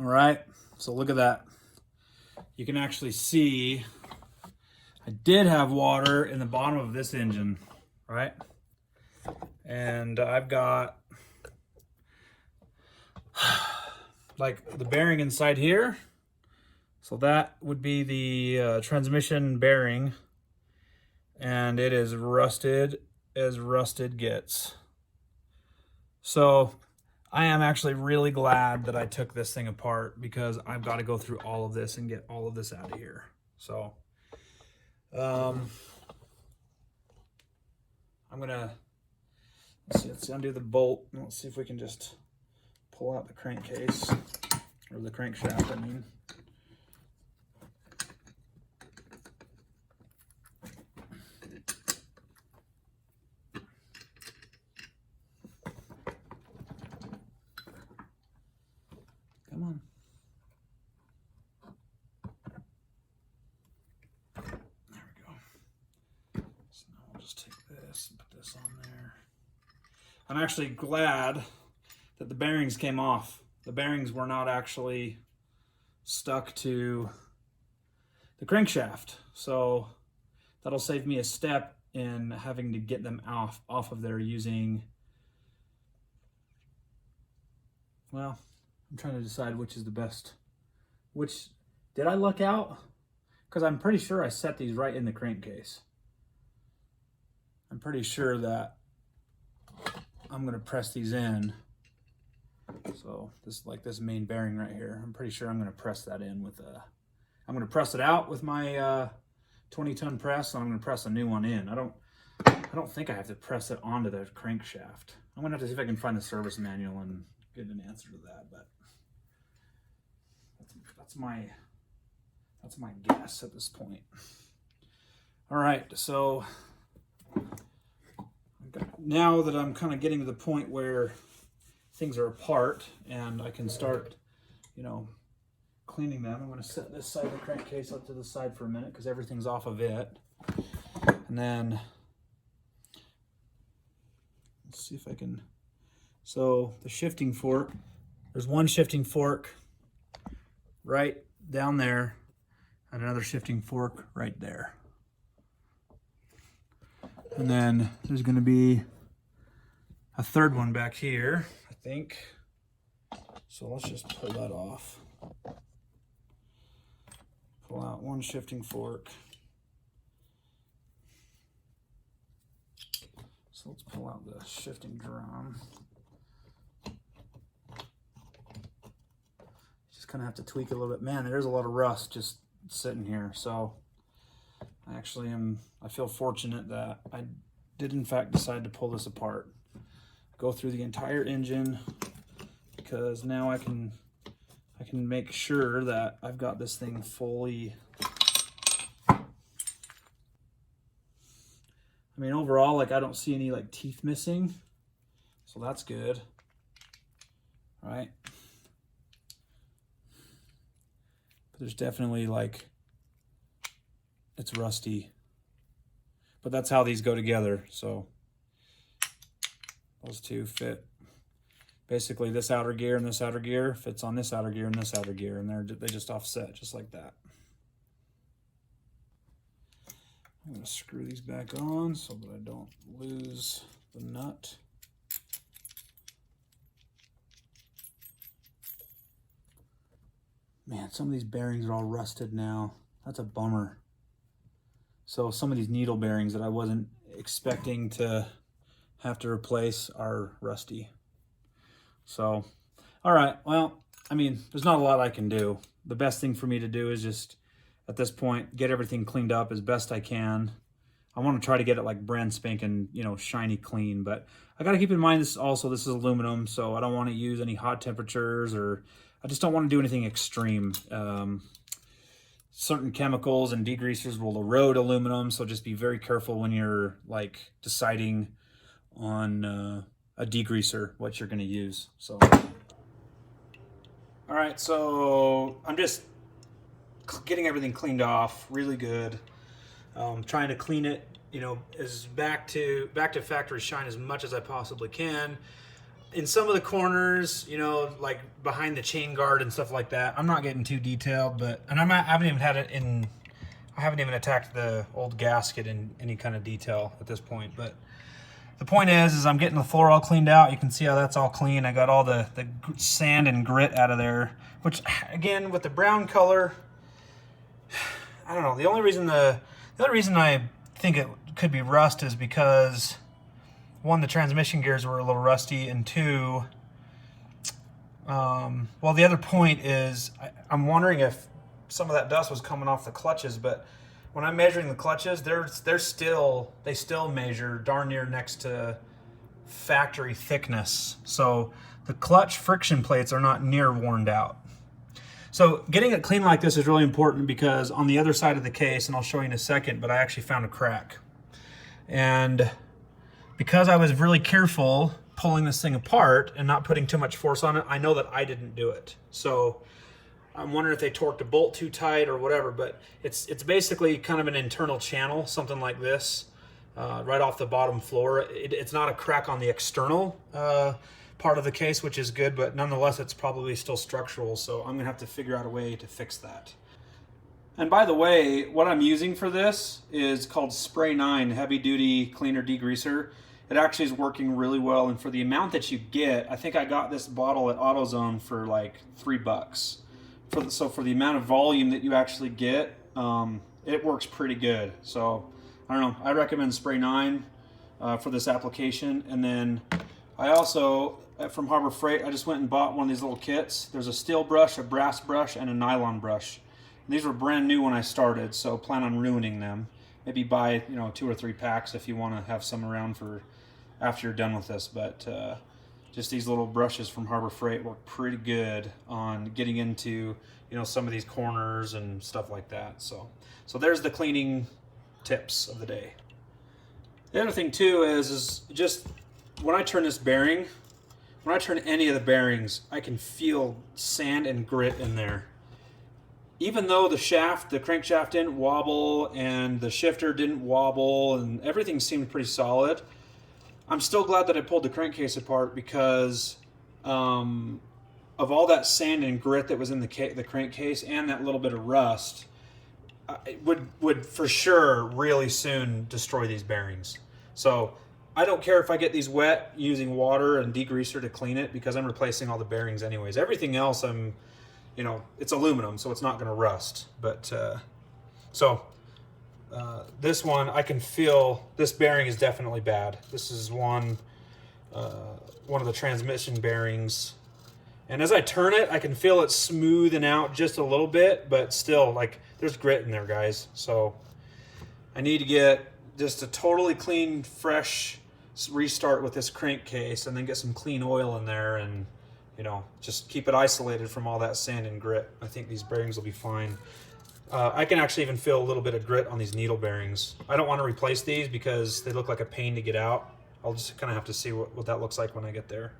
All right, so look at that. You can actually see I did have water in the bottom of this engine, right? And I've got like the bearing inside here. So that would be the transmission bearing, and it is rusted as rusted gets. So I am actually really glad that I took this thing apart, because I've got to go through all of this and get all of this out of here. So I'm gonna let's undo the bolt. Let's see if we can just pull out the crankcase, or the crankshaft, I mean. Come on. There we go. So now we'll just take this and put this on there. I'm actually glad that the bearings came off. The bearings were not actually stuck to the crankshaft. So that'll save me a step in having to get them off of there using, well, I'm trying to decide which is the best. Which, did I luck out? Because I'm pretty sure I set these right in the crankcase. I'm pretty sure that I'm gonna press these in. So this, like this main bearing right here, I'm pretty sure I'm gonna press that in with a, I'm gonna press it out with my 20-ton press, and I'm gonna press a new one in. I don't think I have to press it onto the crankshaft. I'm gonna have to see if I can find the service manual and get an answer to that, but that's my guess at this point. All right, so now that I'm kind of getting to the point where things are apart and I can start, you know, cleaning them, I'm going to set this side of the crankcase up to the side for a minute because everything's off of it. And then let's see if I can, so the shifting fork, there's one shifting fork right down there and another shifting fork right there. And then there's going to be a third one back here, I think. So let's just pull that off. Pull out one shifting fork. So let's pull out the shifting drum. Just kind of have to tweak it a little bit. Man, there's a lot of rust just sitting here. So I feel fortunate that I did in fact decide to pull this apart. Go through the entire engine, because now I can make sure that I've got this thing fully. I mean, overall, like, I don't see any like teeth missing, so that's good, right? But there's definitely like, it's rusty, but that's how these go together. So those two fit. Basically, this outer gear and this outer gear fits on this outer gear and this outer gear, and they just offset just like that. I'm going to screw these back on so that I don't lose the nut. Man, some of these bearings are all rusted now. That's a bummer. So some of these needle bearings that I wasn't expecting to have to replace are rusty. So, all right, well, I mean, there's not a lot I can do. The best thing for me to do is just, at this point, get everything cleaned up as best I can. I want to try to get it like brand spanking, you know, shiny clean, but I got to keep in mind this is aluminum, so I don't want to use any hot temperatures, or I just don't want to do anything extreme. Certain chemicals and degreasers will erode aluminum, so just be very careful when you're like deciding on a degreaser what you're going to use. So, all right, so I'm just getting everything cleaned off really good. Trying to clean it, you know, as back to factory shine as much as I possibly can. in some of the corners, you know, like behind the chain guard and stuff like that. I'm not getting too detailed, but, and I haven't even had it in, I haven't even attacked the old gasket in any kind of detail at this point, but the point is I'm getting the floor all cleaned out. You can see how that's all clean. I got all the sand and grit out of there, which again, with the brown color, I don't know. The only reason I think it could be rust is because one, the transmission gears were a little rusty, and two, well, the other point is I'm wondering if some of that dust was coming off the clutches, but when I'm measuring the clutches, they still measure darn near next to factory thickness. So the clutch friction plates are not near worn out. So getting it clean like this is really important because on the other side of the case, and I'll show you in a second, but I actually found a crack. And because I was really careful pulling this thing apart and not putting too much force on it, I know that I didn't do it. So I'm wondering if they torqued a bolt too tight or whatever, but it's basically kind of an internal channel, something like this, right off the bottom floor. It's not a crack on the external part of the case, which is good, but nonetheless, it's probably still structural, so I'm gonna have to figure out a way to fix that. And by the way, what I'm using for this is called Spray 9 Heavy Duty Cleaner Degreaser. It actually is working really well, and for the amount that you get, I think I got this bottle at AutoZone for like $3. So for the amount of volume that you actually get, it works pretty good. So I don't know, I recommend Spray 9 for this application. And then I also, from Harbor Freight, I just went and bought one of these little kits. There's a steel brush, a brass brush, and a nylon brush. And these were brand new when I started, so plan on ruining them. Maybe buy, you know, 2 or 3 packs if you want to have some around for after you're done with this. But just these little brushes from Harbor Freight work pretty good on getting into, you know, some of these corners and stuff like that. So there's the cleaning tips of the day. The other thing too is just when I turn this bearing, when I turn any of the bearings, I can feel sand and grit in there. Even though the crankshaft didn't wobble and the shifter didn't wobble and everything seemed pretty solid, I'm still glad that I pulled the crankcase apart because of all that sand and grit that was in the crankcase and that little bit of rust, it would for sure really soon destroy these bearings. So I don't care if I get these wet using water and degreaser to clean it because I'm replacing all the bearings anyways. Everything else you know, it's aluminum, so it's not going to rust. But this one, I can feel this bearing is definitely bad. This is one of the transmission bearings. And as I turn it, I can feel it smoothing out just a little bit, but still, like, there's grit in there, guys. So I need to get just a totally clean, fresh restart with this crankcase and then get some clean oil in there and, you know, just keep it isolated from all that sand and grit. I think these bearings will be fine. I can actually even feel a little bit of grit on these needle bearings. I don't want to replace these because they look like a pain to get out. I'll just kind of have to see what that looks like when I get there.